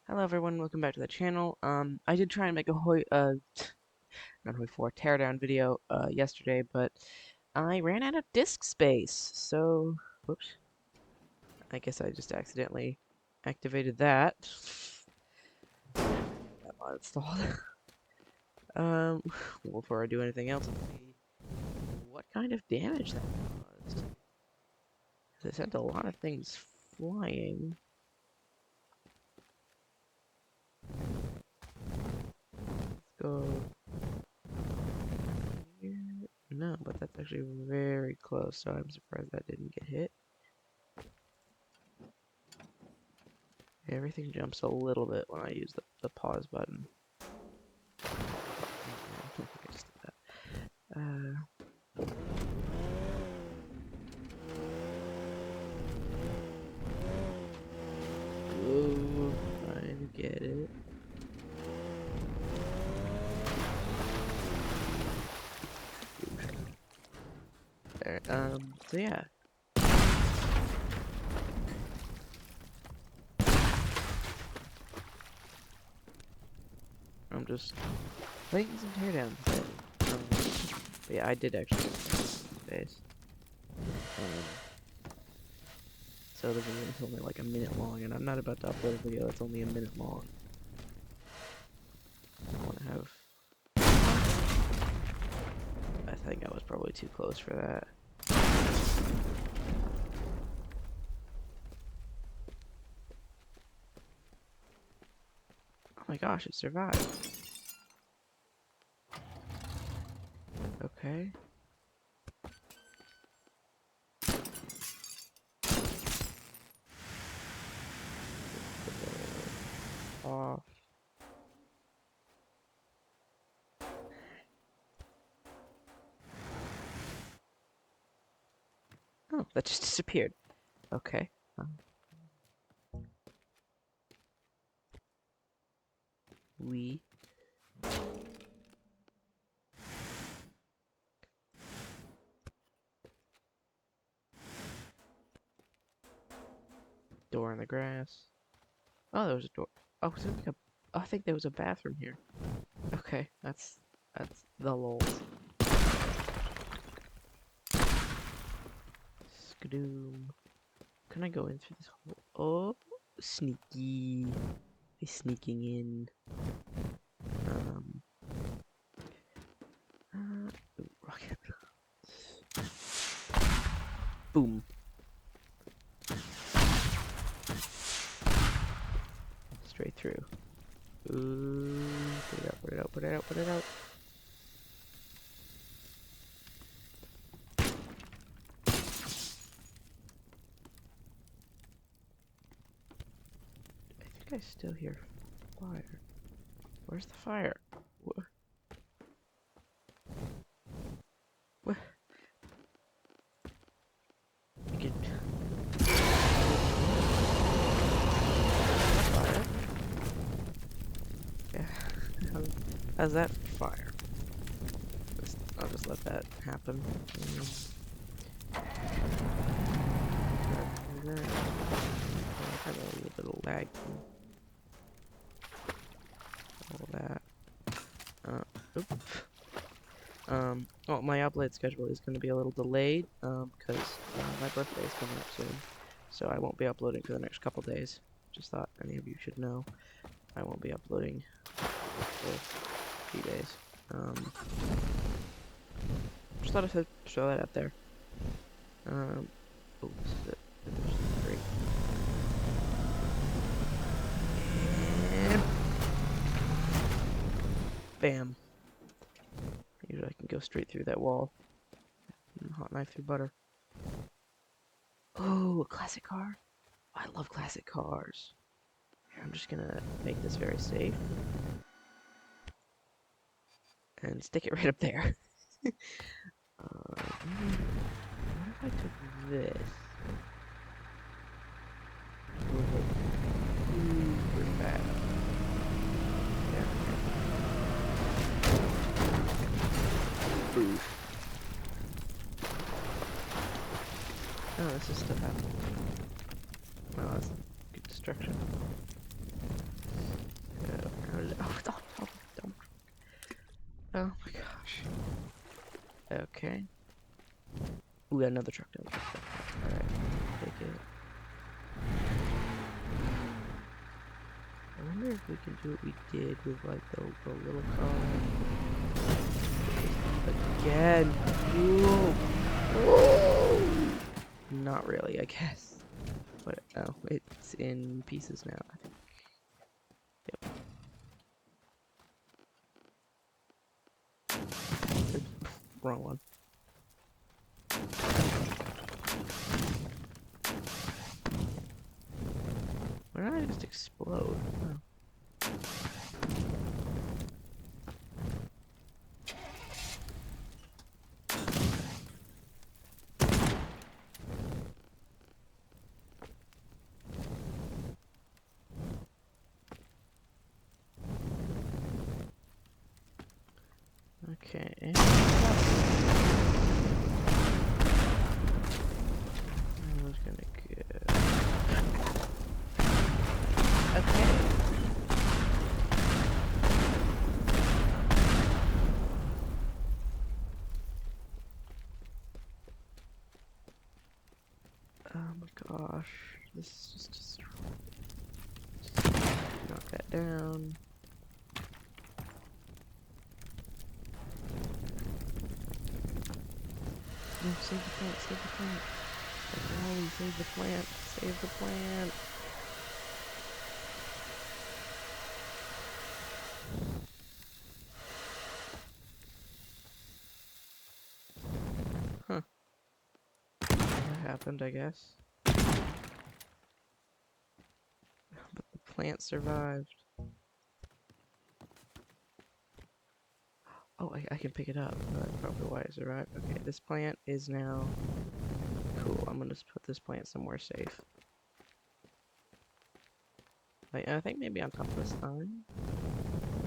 Hello everyone, welcome back to the channel. I did try and make a not Hoi 4 teardown video yesterday, but I ran out of disk space. So, whoops. I guess I just accidentally activated that. That mod installed. um, Before I do anything else, let's see what kind of damage that caused. 'Cause it sent a lot of things flying. Let's go here. No, but that's actually very close, so I'm surprised that didn't get hit. Everything jumps a little bit when I use the pause button. I think I just did that. Ooh, trying to get it. There, so yeah. I'm just playing some teardowns. But yeah, I did actually days. So the video is only like a minute long, and I'm not about to upload a video that's only a minute long. I want to have. I think I was probably too close for that. Oh my gosh, it survived. Okay. Off. Oh, that just disappeared. Okay. We. Door in the grass. Oh, there was a door. Oh, was there like a? Oh, I think there was a bathroom here. Okay, that's the lols. Skadoom. Can I go in through this hole? Oh, sneaky. He's sneaking in. Um. Ooh, rocket. Boom. Straight through. Ooh, put it out, put it out, put it out, put it out. I think I still hear fire. Where's the fire? What? What? You can... Fire? Yeah. How's that fire? I'll just let that happen. I have a little bit of lag from all that. Oops. Well, my upload schedule is going to be a little delayed, because my birthday is coming up soon, so I won't be uploading for the next couple days. Just thought any of you should know I won't be uploading for a few days. Just thought I'd throw that out there. Oh, this is it. Great. And bam. Usually I can go straight through that wall. Hot knife through butter. Oh, a classic car. I love classic cars. I'm just gonna make this very safe. And stick it right up there. What if I took this? Super fast. Yeah. Boof. Oh, this is stuff happening. Oh, that's good destruction. Oh my gosh. Okay. Ooh, another truck. Alright, take it. I wonder if we can do what we did with like the little car. Again! Whoa! Whoa! Not really, I guess. But oh, it's in pieces now, I think. Yep. Oops, wrong one. Why did I just explode? Oh. Okay. I'm just gonna go. Okay. Oh my gosh. This is just destroyed. Knock that down. No, save the plant, save the plant. Like always, save the plant, save the plant. Huh. That happened, I guess. But the plant survived. Oh, I can pick it up. That's probably why it survived. Okay, this plant is now cool. I'm gonna just put this plant somewhere safe. Like, I think maybe on top of this sign.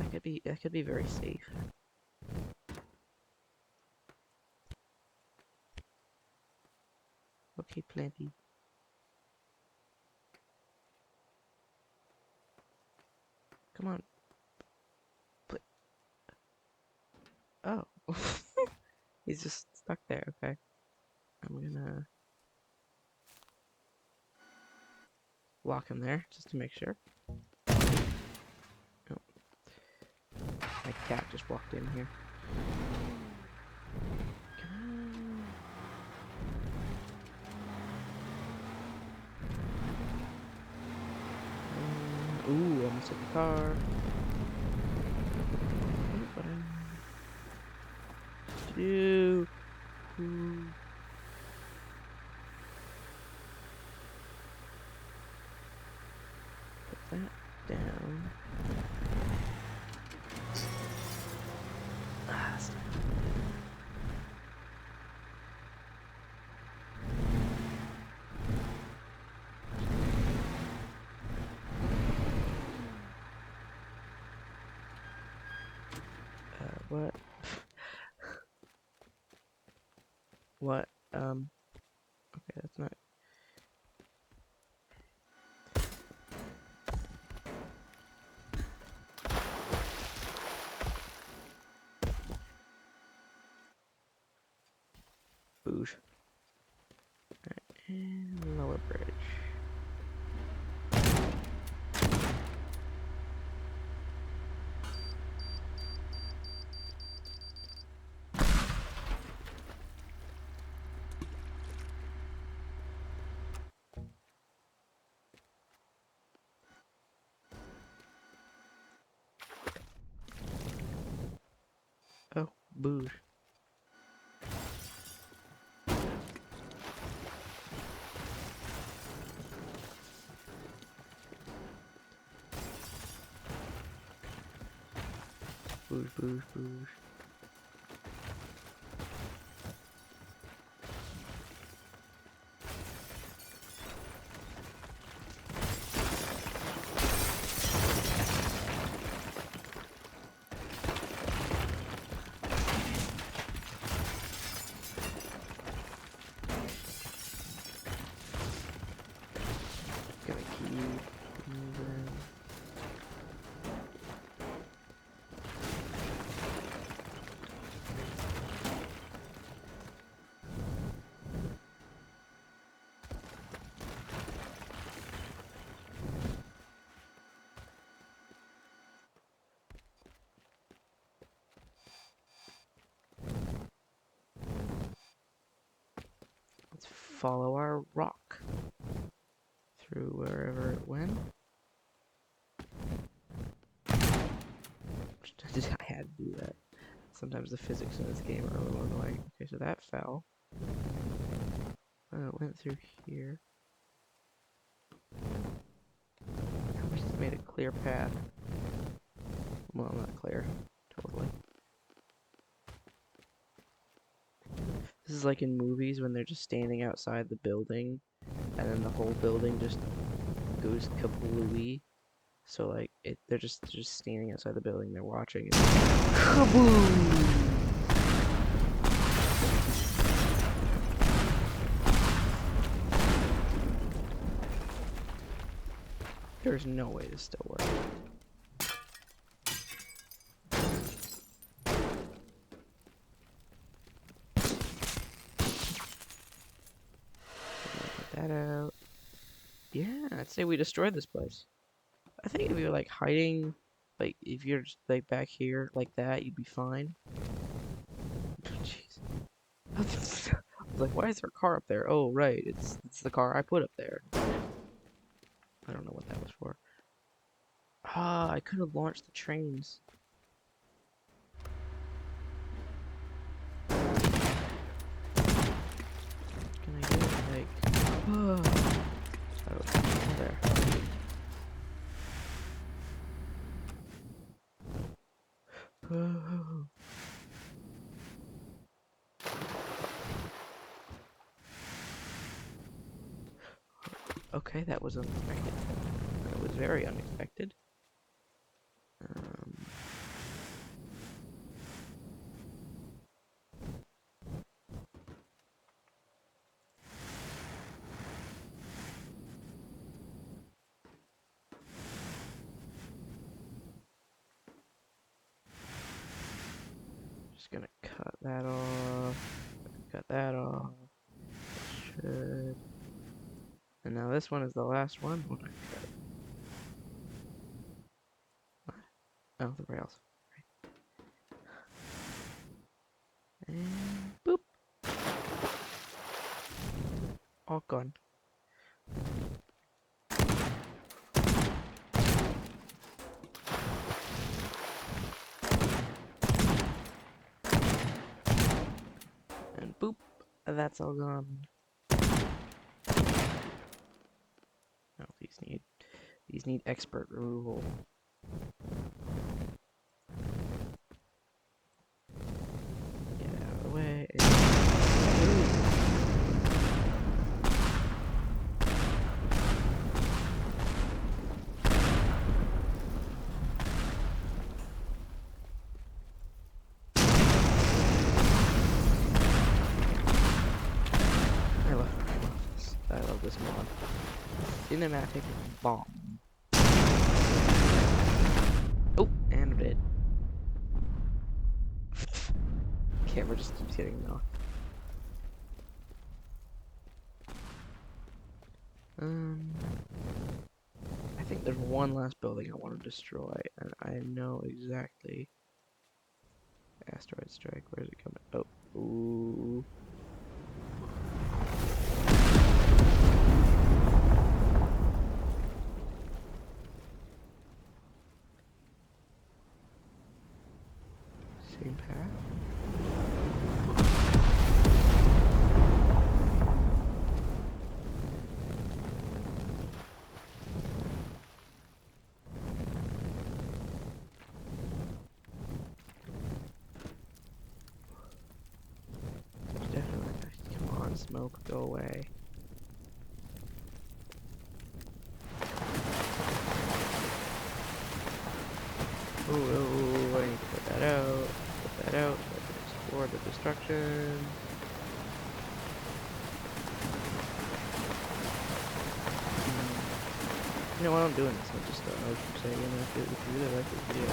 That could be very safe. Okay, planty. Come on. Oh. He's just stuck there, okay. I'm gonna lock him there, just to make sure. Oh. My cat just walked in here. Ooh, almost hit the car. What I do? Ooh. Put that down. Ah, stop. What? What? Okay, that's not. Boosh. Alright, and lower bridge. Oh, boosh. Boosh, boosh, boosh. Gonna keep moving. follow our rock through wherever it went. I had to do that. Sometimes the physics in this game are a little annoying. Okay, so that fell. It went through here. I wish this made a clear path. Well, not clear. Totally. This is like in movies when they're just standing outside the building, and then the whole building just goes kablooey. So like they're just standing outside the building, they're watching, and kaboom! There's no way this still works. Put that out. Yeah, I'd say we destroyed this place. I think if you're like hiding, like if you're just like back here like that, you'd be fine. Jeez. I was like, why is there a car up there? Oh, right, it's the car I put up there. I don't know what that was for. Ah, I could have launched the trains. Can I do it like? Oh, there. Oh. Okay, that was unexpected. That was very unexpected. Just gonna cut that off. Cut that off. Should. And now this one is the last one. What did I cut? What? Oh, the rails. Right. And boop. All gone. And boop. That's all gone. No, these need expert removal. Get out of the way. I love this mod. Cinematic bomb. Oh, and it. Camera just keeps hitting me off. I think there's one last building I want to destroy, and I know exactly. Asteroid strike. Where's it coming? Oh, ooh. Same path. Definitely. Come on, smoke, go away. Ooh, I need to put that out. Put that out so I can explore the destruction. You know what, I'm doing this. I'm just saying, if you really like this video,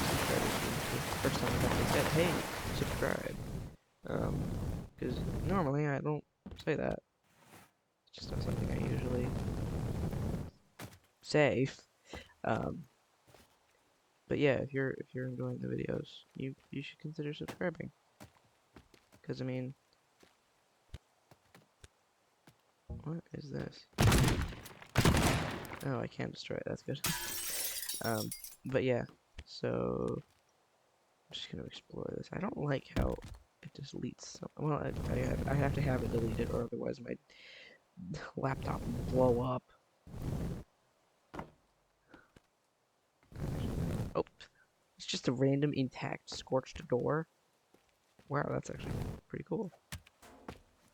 subscribe if it's the first time I've actually said, hey, subscribe. Because normally I don't say that. It's just not something I usually say. But yeah, if you're enjoying the videos, you should consider subscribing. Because I mean, What is this? Oh, I can't destroy it. That's good. But yeah. So I'm just gonna explore this. I don't like how it just deletes. Well, I have to have it deleted, or otherwise my laptop will blow up. Oh, it's just a random intact scorched door. Wow, that's actually pretty cool.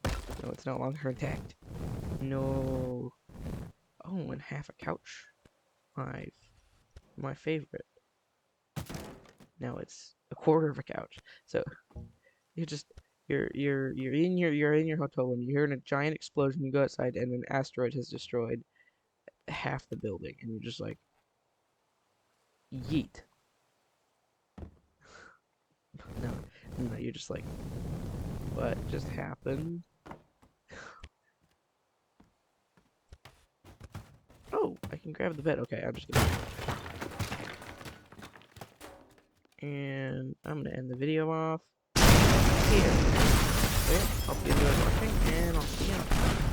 No, it's no longer intact. No. Oh, and half a couch. My favorite. Now it's a quarter of a couch. So you just you're in your hotel room. You hear a giant explosion. You go outside, and an asteroid has destroyed half the building, and you're just like, yeet. No, no, you're just like, what just happened? Oh, I can grab the bed. Okay, I'm just gonna. And I'm gonna end the video off here. Okay, hope you enjoyed watching, and I'll see you next time.